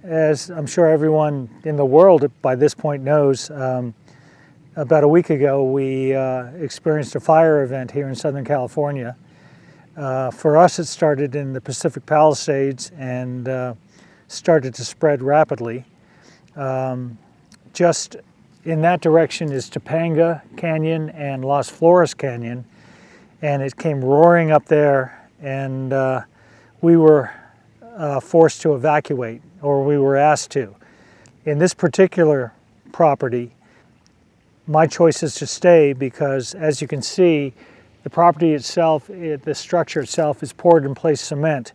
as I'm sure everyone in the world by this point knows, about a week ago we experienced a fire event here in Southern California. For us, it started in the Pacific Palisades and started to spread rapidly. Just in that direction is Topanga Canyon and Las Flores Canyon, and it came roaring up there, and we were forced to evacuate, or we were asked to. In this particular property, my choice is to stay because, as you can see, the property itself, the structure itself is poured in place cement,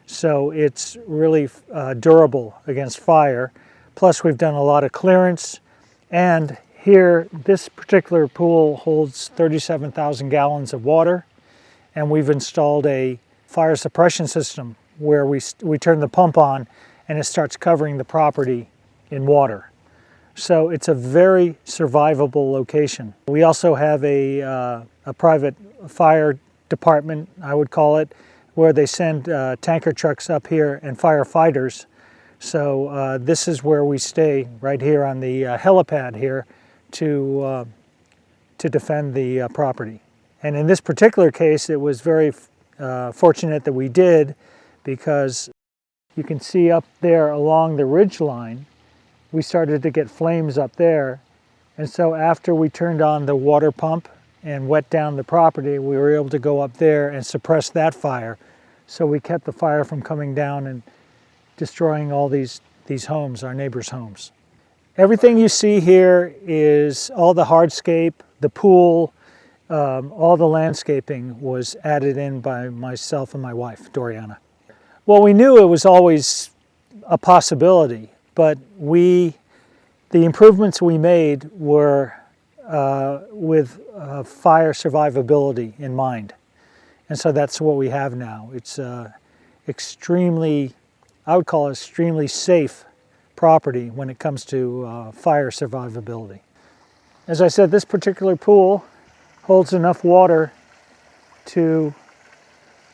so it's really durable against fire. Plus, we've done a lot of clearance, and here, this particular pool holds 37,000 gallons of water, and we've installed a fire suppression system where we turn the pump on and it starts covering the property in water. So it's a very survivable location. We also have a private fire department, I would call it, where they send tanker trucks up here and firefighters. So this is where we stay, right here on the helipad here, to defend the property. And in this particular case, it was very fortunate that we did, because you can see up there along the ridge line, we started to get flames up there. And so after we turned on the water pump and wet down the property, we were able to go up there and suppress that fire. So we kept the fire from coming down and destroying all these homes, our neighbors' homes. Everything you see here is all the hardscape, the pool, all the landscaping was added in by myself and my wife, Doriana. Well, we knew it was always a possibility, but the improvements we made were with fire survivability in mind. And so that's what we have now. It's extremely, I would call it extremely safe property when it comes to fire survivability. As I said, this particular pool holds enough water to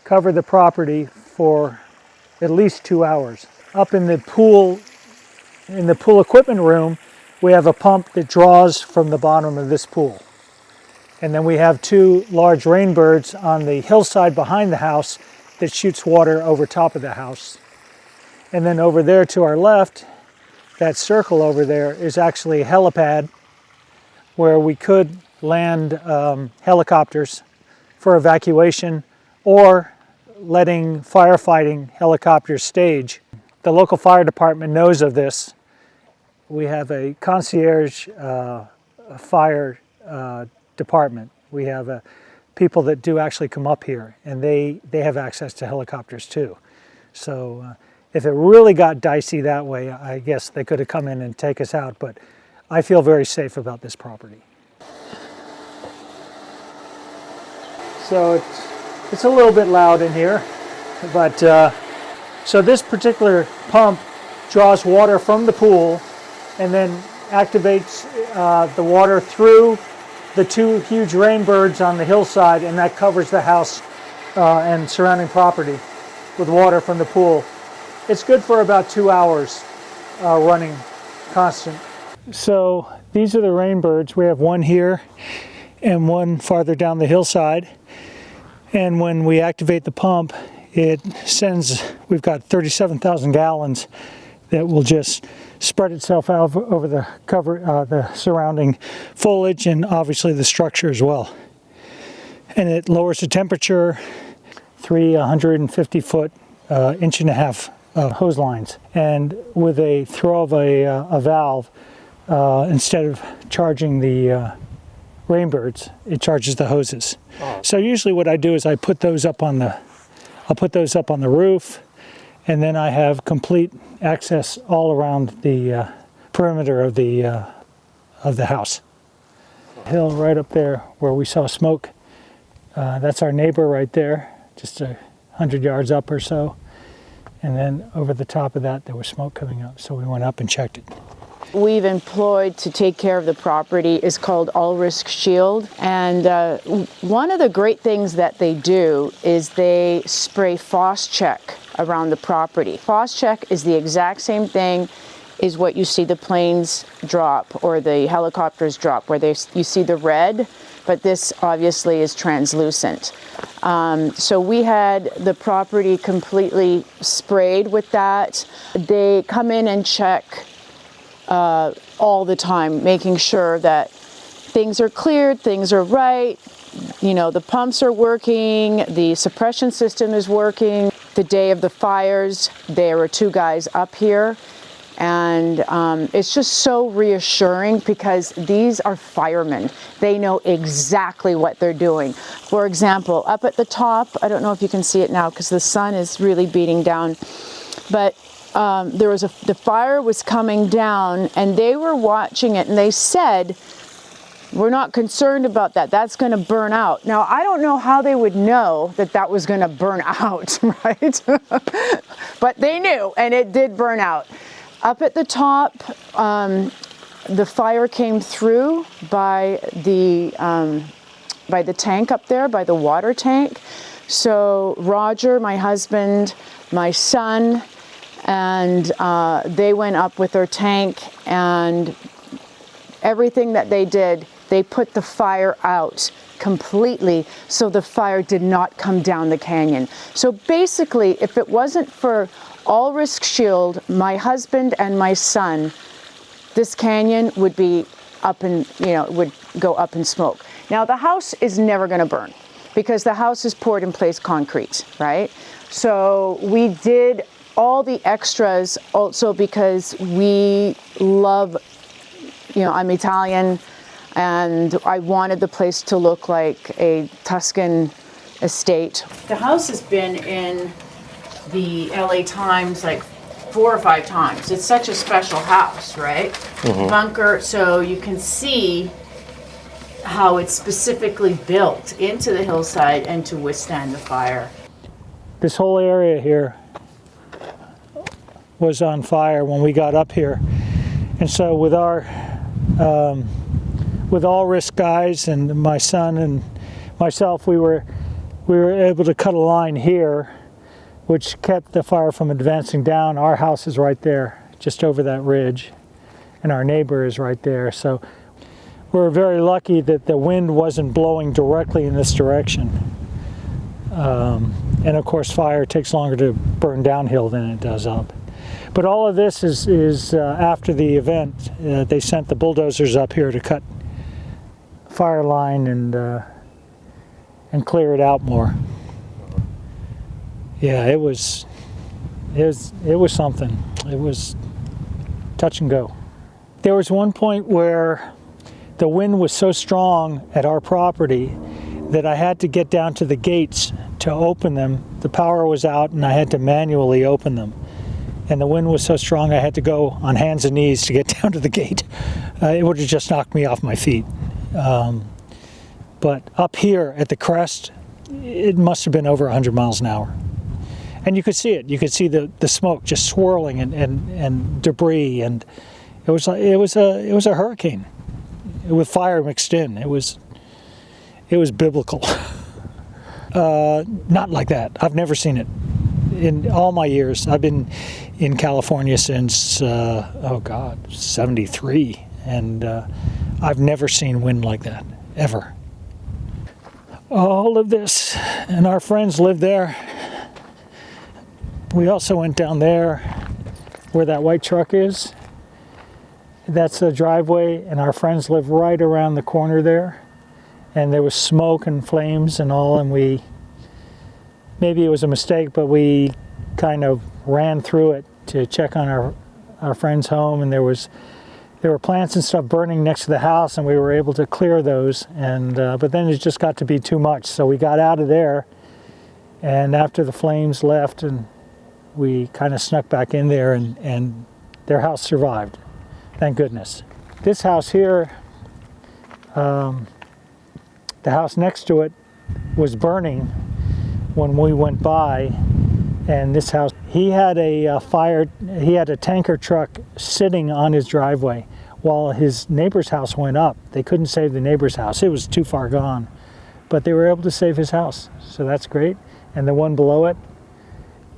cover the property for at least 2 hours. Up in the pool equipment room, we have a pump that draws from the bottom of this pool. And then we have 2 large rainbirds on the hillside behind the house that shoots water over top of the house. And then over there to our left, that circle over there is actually a helipad where we could land helicopters for evacuation, or letting firefighting helicopters stage. The local fire department knows of this. We have a concierge fire department. We have people that do actually come up here, and they have access to helicopters too. So if it really got dicey that way, I guess they could have come in and take us out, but I feel very safe about this property. So it's a little bit loud in here, but so this particular pump draws water from the pool and then activates the water through the 2 huge rainbirds on the hillside, and that covers the house and surrounding property with water from the pool. It's good for about 2 hours running constant. So these are the rainbirds. We have one here and one farther down the hillside. And when we activate the pump, it sends, we've got 37,000 gallons that will just spread itself out over the the surrounding foliage and obviously the structure as well. And it lowers the temperature, 3 150-foot, 1.5-inch hose lines. And with a throw of a valve, instead of charging the rainbirds, it charges the hoses. Oh. So usually what I do is I put those up on the roof, and then I have complete access all around the perimeter of the house. Hill right up there where we saw smoke, that's our neighbor right there, just 100 yards up or so. And then over the top of that, there was smoke coming up, so we went up and checked it. We've employed to take care of the property is called All Risk Shield, and one of the great things that they do is they spray frost check around the property. Frost check is the exact same thing is what you see the planes drop or the helicopters drop, where you see the red, but this obviously is translucent. So we had the property completely sprayed with that. They come in and check all the time, making sure that things are cleared, things are right, you know, the pumps are working, the suppression system is working. The day of the fires, there were 2 guys up here. And it's just so reassuring because these are firemen. They know exactly what they're doing. For example, up at the top, I don't know if you can see it now because the sun is really beating down, but the fire was coming down and they were watching it and they said, we're not concerned about that. That's going to burn out. Now, I don't know how they would know that that was going to burn out, right? But they knew, and it did burn out. Up at the top, the fire came through by the tank up there, by the water tank. So Roger, my husband, my son, and they went up with their tank, and everything that they did, they put the fire out completely so the fire did not come down the canyon. So basically, if it wasn't for All Risk Shield, my husband and my son, this canyon would be up and, would go up in smoke. Now the house is never going to burn because the house is poured in place concrete, right? So we did all the extras also because we love, I'm Italian and I wanted the place to look like a Tuscan estate. The house has been in the LA Times like 4 or 5 times. It's such a special house, right? Mm-hmm. Bunker, so you can see how it's specifically built into the hillside and to withstand the fire. This whole area here was on fire when we got up here. And so with our with All Risk guys and my son and myself, we were able to cut a line here which kept the fire from advancing down. Our house is right there, just over that ridge, and our neighbor is right there. So we're very lucky that the wind wasn't blowing directly in this direction. And of course, fire takes longer to burn downhill than it does up. But all of this is after the event. They sent the bulldozers up here to cut fire line and clear it out more. Yeah, it was something. It was touch and go. There was one point where the wind was so strong at our property that I had to get down to the gates to open them. The power was out and I had to manually open them. And the wind was so strong I had to go on hands and knees to get down to the gate. It would have just knocked me off my feet. But up here at the crest, it must have been over 100 miles an hour. And you could see it. You could see the smoke just swirling and debris, and it was a hurricane with fire mixed in. It was biblical. Not like that. I've never seen it in all my years. I've been in California since 73, and I've never seen wind like that ever. All of this, and our friends live there. We also went down there where that white truck is. That's the driveway, and our friends live right around the corner there. And there was smoke and flames and all, and maybe it was a mistake, but we kind of ran through it to check on our friend's home, and there were plants and stuff burning next to the house, and we were able to clear those. And but then it just got to be too much, so we got out of there. And after the flames left, and we kind of snuck back in there, and their house survived. Thank goodness. This house here, the house next to it was burning when we went by, and this house, he had a tanker truck sitting on his driveway while his neighbor's house went up. They couldn't save the neighbor's house. It was too far gone, but they were able to save his house, so that's great. And the one below it,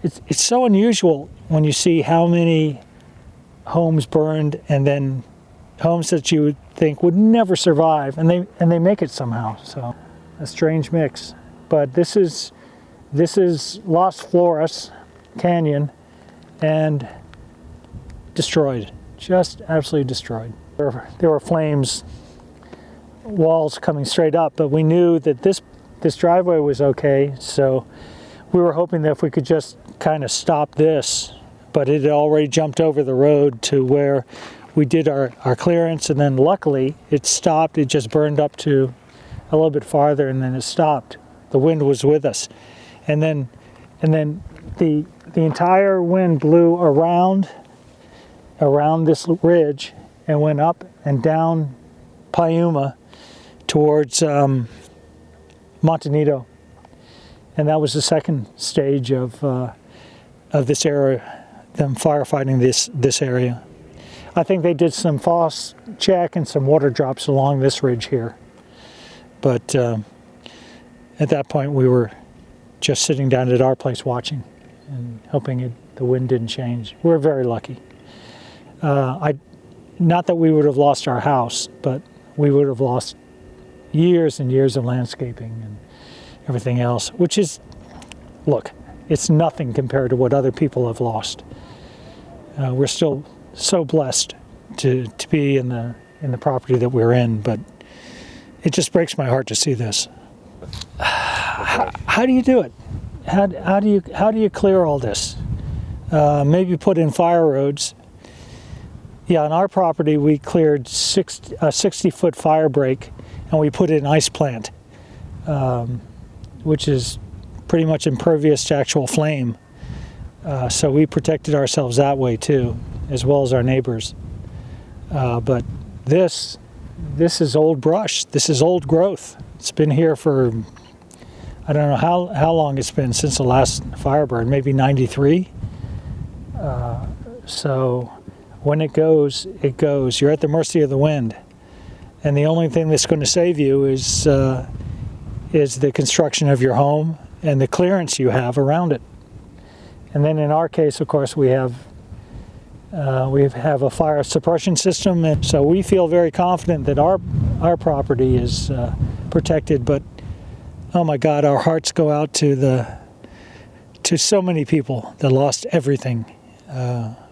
it's so unusual when you see how many homes burned, and then homes that you would think would never survive, and they make it somehow. So a strange mix. But this is Las Flores Canyon, and destroyed, just absolutely destroyed. There were flames, walls coming straight up, but we knew that this driveway was okay, so we were hoping that if we could just kind of stop this, but it had already jumped over the road to where we did our clearance, and then luckily it stopped. It just burned up to a little bit farther, and then it stopped. The wind was with us, and then the entire wind blew around this ridge and went up and down Piuma towards Montanito, and that was the second stage of this area, them firefighting this area. I think they did some frost check and some water drops along this ridge here, but at that point we were just sitting down at our place watching and hoping the wind didn't change. We were very lucky. Not that we would have lost our house, but we would have lost years and years of landscaping and everything else, which is, look, it's nothing compared to what other people have lost. We're still so blessed to be in the property that we're in, but it just breaks my heart to see this. How do you do it? How do you clear all this? Maybe put in fire roads. Yeah, on our property we cleared a 60-foot fire break, and we put in ice plant, which is pretty much impervious to actual flame. So we protected ourselves that way too, as well as our neighbors. But this is old brush. This is old growth. It's been here for, I don't know how long it's been since the last fire burn, maybe 93. So when it goes, it goes. You're at the mercy of the wind. And the only thing that's going to save you is the construction of your home and the clearance you have around it. And then in our case, of course, we have a fire suppression system, and so we feel very confident that our property is protected. But oh my God, our hearts go out to so many people that lost everything.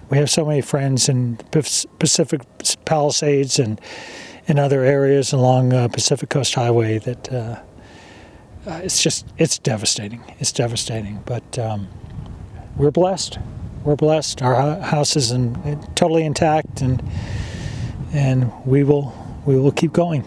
We have so many friends in Pacific Palisades and in other areas along Pacific Coast Highway that it's devastating. It's devastating, but we're blessed. We're blessed. Our house is totally intact, and we will keep going.